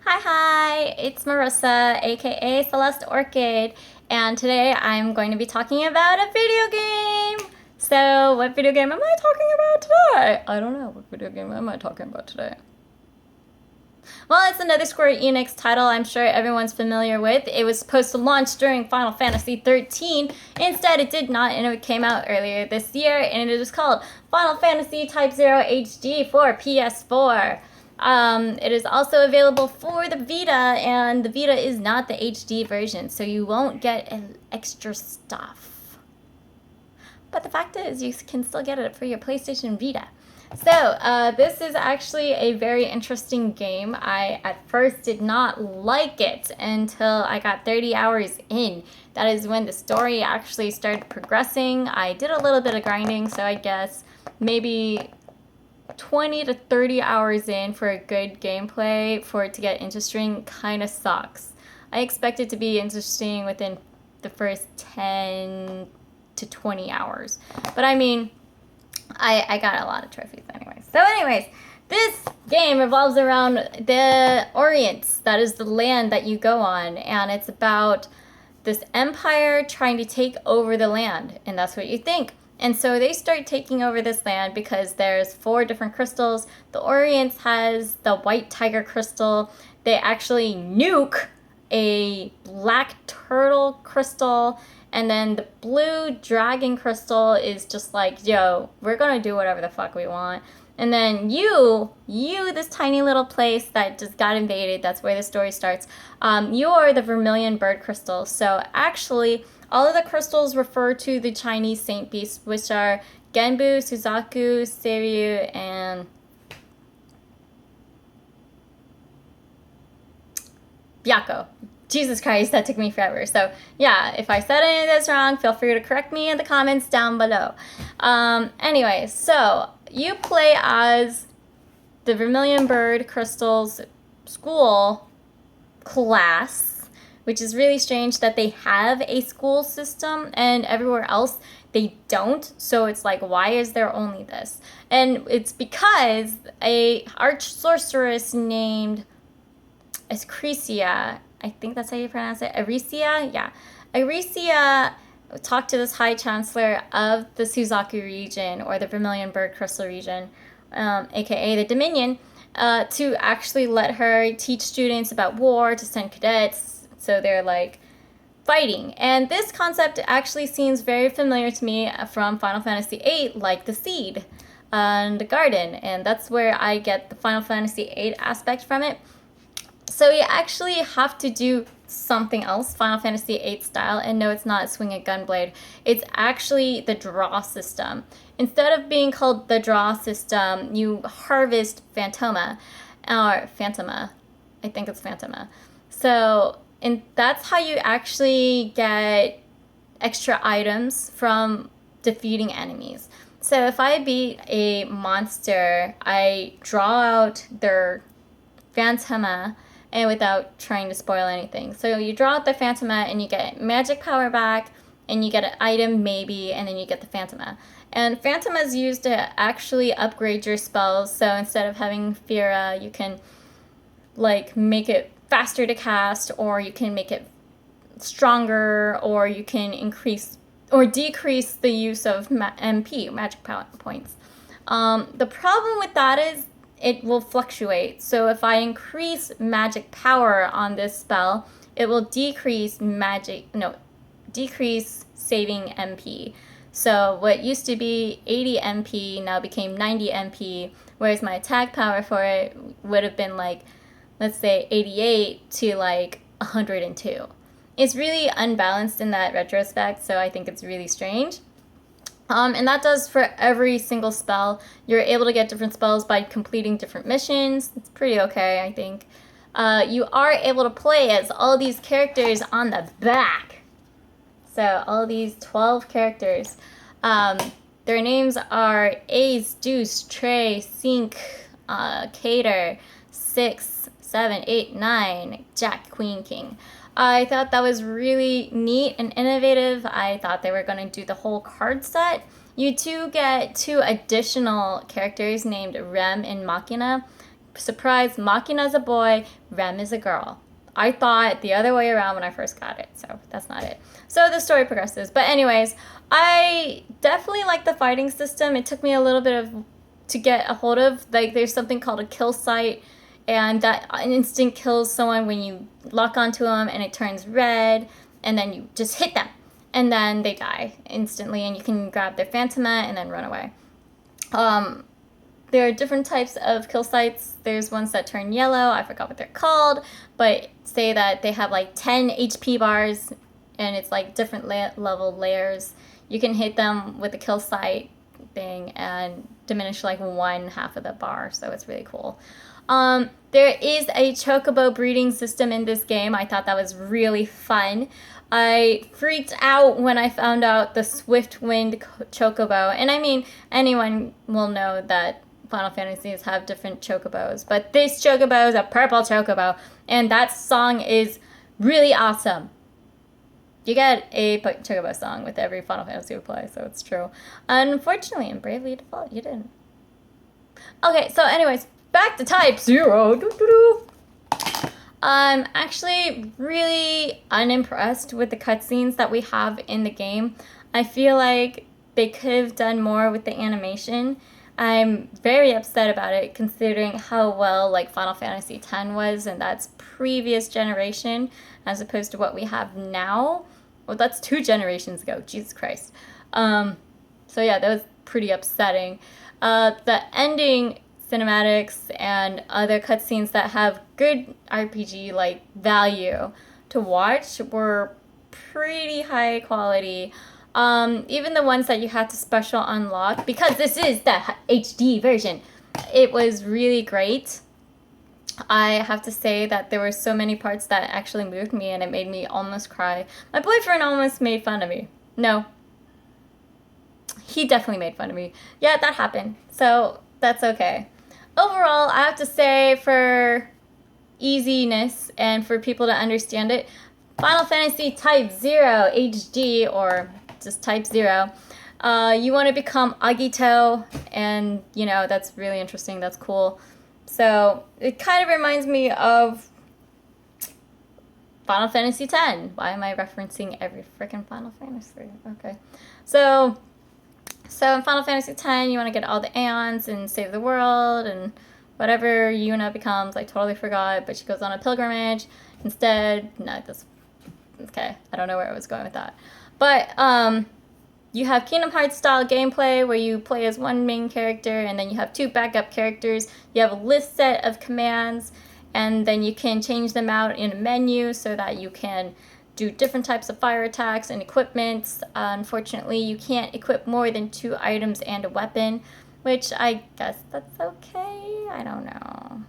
Hi, it's Marissa, aka Celeste Orchid, and today I'm going to be talking about a video game. So, what video game am I talking about today? I don't know. What video game am I talking about today? Well, it's another Square Enix title I'm sure everyone's familiar with. It was supposed to launch during Final Fantasy XIII. Instead, it did not, and it came out earlier this year, and it is called Final Fantasy Type 0 HD for PS4. It is also available for the Vita, and the Vita is not the HD version, so you won't get extra stuff. But the fact is, you can still get it for your PlayStation Vita. So, this is actually a very interesting game. I, at first, did not like it until I got 30 hours in. That is when the story actually started progressing. I did a little bit of grinding, so I guess maybe 20 to 30 hours in for a good gameplay for it to get interesting kind of sucks. I expect it to be interesting within the first 10 to 20 hours. But I mean, I got a lot of trophies anyway. So anyways, this game revolves around the Orients. That is the land that you go on. And it's about this empire trying to take over the land. And that's what you think. And so they start taking over this land because there's 4 different crystals. The Orients has the white tiger crystal. They actually nuke a black turtle crystal. And then the blue dragon crystal is just like, yo, we're gonna do whatever the fuck we want. And then you, this tiny little place that just got invaded, that's where the story starts. You're the vermilion bird crystal. So actually, all of the crystals refer to the Chinese saint beasts, which are Genbu, Suzaku, Seiryu, and Byakko. Jesus Christ, that took me forever. So yeah, if I said any of this wrong, feel free to correct me in the comments down below. Anyway, so you play as the Vermilion Bird Crystals school class, which is really strange that they have a school system and everywhere else they don't. So it's like, why is there only this? And it's because a arch sorceress named Ascrecia, I think that's how you pronounce it, Aricia? Yeah. Aricia talked to this High Chancellor of the Suzaku region, or the Vermilion Bird Crystal region, aka the Dominion, to actually let her teach students about war, to send cadets, so they're like fighting. And this concept actually seems very familiar to me from Final Fantasy VIII, like the seed and the garden, and that's where I get the Final Fantasy VIII aspect from it. So you actually have to do something else, Final Fantasy VIII style, and no, it's not swing a gunblade. It's actually the draw system. Instead of being called the draw system, you harvest Phantoma, or Phantoma. I think it's Phantoma. So, and that's how you actually get extra items from defeating enemies. So if I beat a monster, I draw out their Phantoma, and without trying to spoil anything. So you draw out the Phantoma and you get magic power back, and you get an item maybe, and then you get the Phantoma. And Phantoma is used to actually upgrade your spells. So instead of having Fira, you can like make it faster to cast, or you can make it stronger, or you can increase or decrease the use of MP, magic points. The problem with that is it will fluctuate. So if I increase magic power on this spell, it will decrease saving MP. So what used to be 80 MP now became 90 MP, whereas my attack power for it would have been like, let's say 88 to like 102. It's really unbalanced in that retrospect, so I think it's really strange. And that does for every single spell. You're able to get different spells by completing different missions. It's pretty okay, I think. You are able to play as all these characters on the back. So all these 12 characters. Their names are Ace, Deuce, Trey, Sync, Cater, 6, 7, 8, 9, Jack, Queen, King. I thought that was really neat and innovative. I thought they were going to do the whole card set. You do get 2 additional characters named Rem and Machina. surprise, Makina's a boy, Rem is a girl. I thought the other way around when I first got it, so that's not it. So the story progresses. But anyways, I definitely like the fighting system. It took me a little bit to get a hold of. Like, there's something called a kill sight, and that instant kills someone when you lock onto them and it turns red, and then you just hit them, and then they die instantly, and you can grab their Phantoma and then run away. There are different types of kill sights. There's ones that turn yellow. I forgot what they're called, but say that they have like 10 HP bars, and it's like different level layers. You can hit them with the kill sight thing and diminish like 1/2 of the bar, so it's really cool. There is a chocobo breeding system in this game. I thought that was really fun. I freaked out when I found out the Swiftwind chocobo, and I mean, anyone will know that Final Fantasies have different chocobos, but this chocobo is a purple chocobo, and that song is really awesome. You get a chocobo song with every Final Fantasy you play, so it's true. Unfortunately, in Bravely Default, you didn't. Okay, so anyways, back to Type 0. I'm actually really unimpressed with the cutscenes that we have in the game. I feel like they could have done more with the animation. I'm very upset about it, considering how well like Final Fantasy X was, and that's previous generation as opposed to what we have now. Well, that's 2 generations ago. Jesus Christ. So yeah, that was pretty upsetting. The ending cinematics and other cutscenes that have good RPG like value to watch were pretty high quality. Even the ones that you had to special unlock, because this is the HD version, it was really great. I have to say that there were so many parts that actually moved me, and it made me almost cry. My boyfriend almost made fun of me. No. He definitely made fun of me. Yeah, that happened. So that's okay. Overall, I have to say, for easiness and for people to understand it, Final Fantasy Type 0 HD, or just Type 0, you want to become Agito, and, you know, that's really interesting. That's cool. So it kind of reminds me of Final Fantasy X. Why am I referencing every freaking Final Fantasy? Okay. So in Final Fantasy X, you want to get all the Aeons and save the world and whatever Yuna becomes. I totally forgot, but she goes on a pilgrimage instead. No, that's okay. I don't know where I was going with that. But you have Kingdom Hearts style gameplay where you play as one main character, and then you have 2 backup characters. You have a list set of commands, and then you can change them out in a menu so that you can do different types of fire attacks and equipments. Unfortunately, you can't equip more than 2 items and a weapon, which I guess that's okay. I don't know.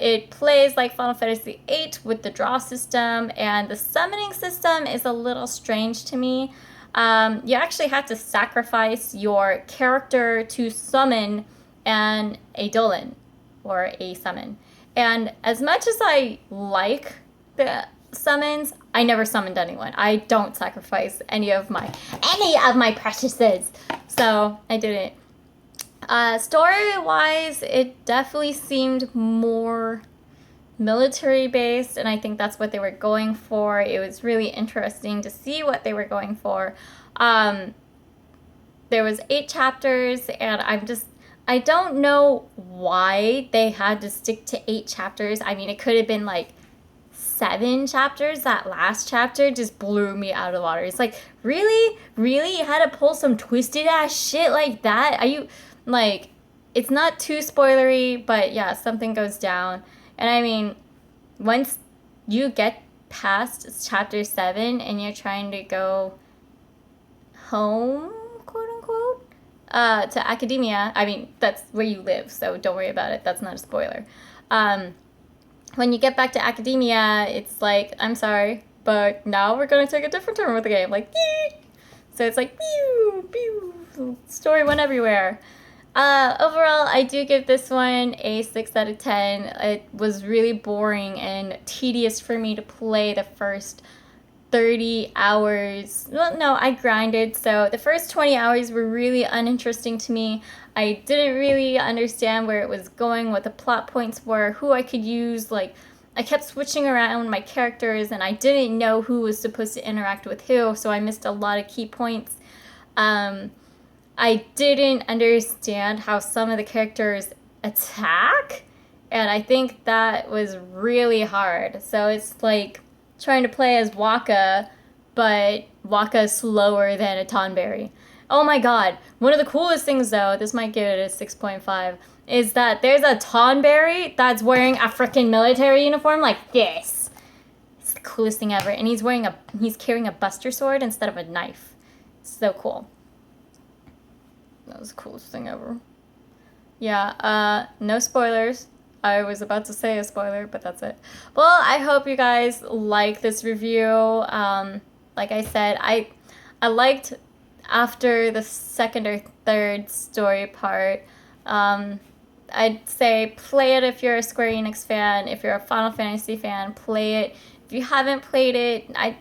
It plays like Final Fantasy VIII with the draw system, and the summoning system is a little strange to me. You actually have to sacrifice your character to summon an Eidolon, or a summon. And as much as I like the summons, I never summoned anyone. I don't sacrifice any of my preciouses, so I didn't. Story-wise, it definitely seemed more military-based, and I think that's what they were going for. It was really interesting to see what they were going for. There was 8 chapters, and I don't know why they had to stick to 8 chapters. I mean, it could have been like 7 chapters. That last chapter just blew me out of the water. It's like, really? You had to pull some twisted ass shit like that? Are you, like, it's not too spoilery, but yeah, something goes down. And I mean, once you get past chapter 7 and you're trying to go home, quote unquote, to academia, I mean, that's where you live, so don't worry about it. That's not a spoiler. When you get back to academia, it's like, I'm sorry, but now we're going to take a different turn with the game. Like, yee! So it's like, pew, pew, story went everywhere. Overall, I do give this one a 6 out of 10. It was really boring and tedious for me to play the first 30 hours. Well, no, I grinded. So the first 20 hours were really uninteresting to me. I didn't really understand where it was going, what the plot points were, who I could use. Like, I kept switching around my characters and I didn't know who was supposed to interact with who, so I missed a lot of key points. I didn't understand how some of the characters attack, and I think that was really hard. So it's like trying to play as Wakka, but Wakka's slower than a Tonberry. Oh my god. One of the coolest things, though, this might give it a 6.5, is that there's a Tonberry that's wearing a freaking military uniform like this. It's the coolest thing ever. And he's carrying a Buster Sword instead of a knife. So cool. That was the coolest thing ever. Yeah, no spoilers. I was about to say a spoiler, but that's it. Well, I hope you guys like this review. Like I said, I liked after the second or third story part. I'd say play it if you're a Square Enix fan. If you're a Final Fantasy fan, play it. If you haven't played it,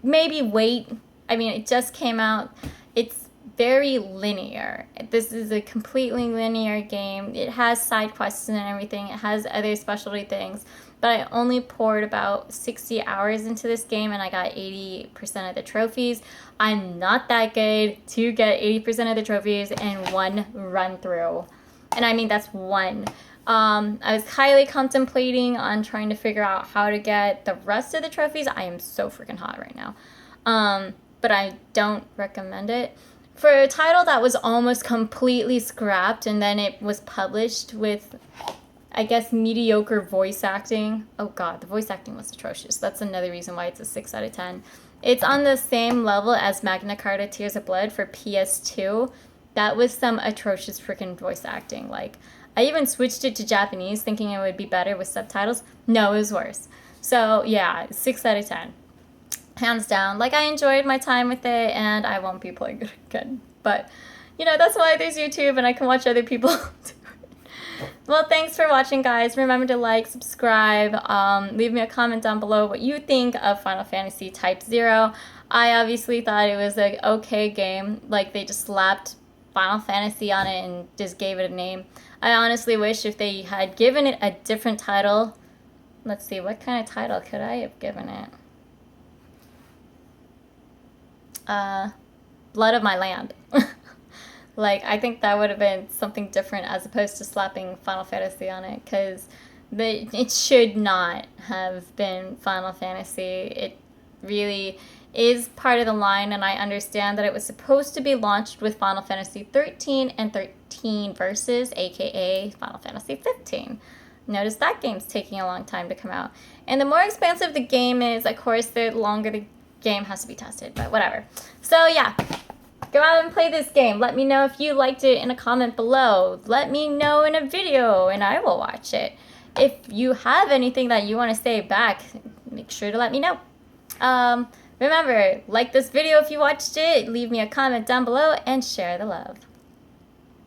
maybe wait. I mean, it just came out. It's very linear. This is a completely linear game. It has side quests and everything. It has other specialty things. But I only poured about 60 hours into this game and I got 80% of the trophies. I'm not that good to get 80% of the trophies in one run through. And I mean, that's one. I was highly contemplating on trying to figure out how to get the rest of the trophies. I am so freaking hot right now. But I don't recommend it. For a title that was almost completely scrapped and then it was published with, I guess, mediocre voice acting. Oh god, the voice acting was atrocious. That's another reason why it's a 6 out of 10. It's on the same level as Magna Carta Tears of Blood for PS2. That was some atrocious freaking voice acting. Like, I even switched it to Japanese thinking it would be better with subtitles. No, it was worse. So yeah, 6 out of 10. Hands down. Like, I enjoyed my time with it and I won't be playing it again. But, you know, that's why there's YouTube and I can watch other people do it. Well, thanks for watching, guys. Remember to like, subscribe, leave me a comment down below what you think of Final Fantasy Type 0. I obviously thought it was an okay game. Like, they just slapped Final Fantasy on it and just gave it a name. I honestly wish if they had given it a different title. Let's see, what kind of title could I have given it? Blood of My Land. Like, I think that would have been something different as opposed to slapping Final Fantasy on it, because it should not have been Final Fantasy. It really is part of the line, and I understand that it was supposed to be launched with Final Fantasy 13 and 13 Versus, aka Final Fantasy 15. Notice that game's taking a long time to come out. And the more expansive the game is, of course, the longer the game has to be tested, but whatever. So yeah, go out and play this game. Let me know if you liked it in a comment below. Let me know in a video and I will watch it. If you have anything that you want to say back, make sure to let me know. Remember, like this video if you watched it, leave me a comment down below, and share the love.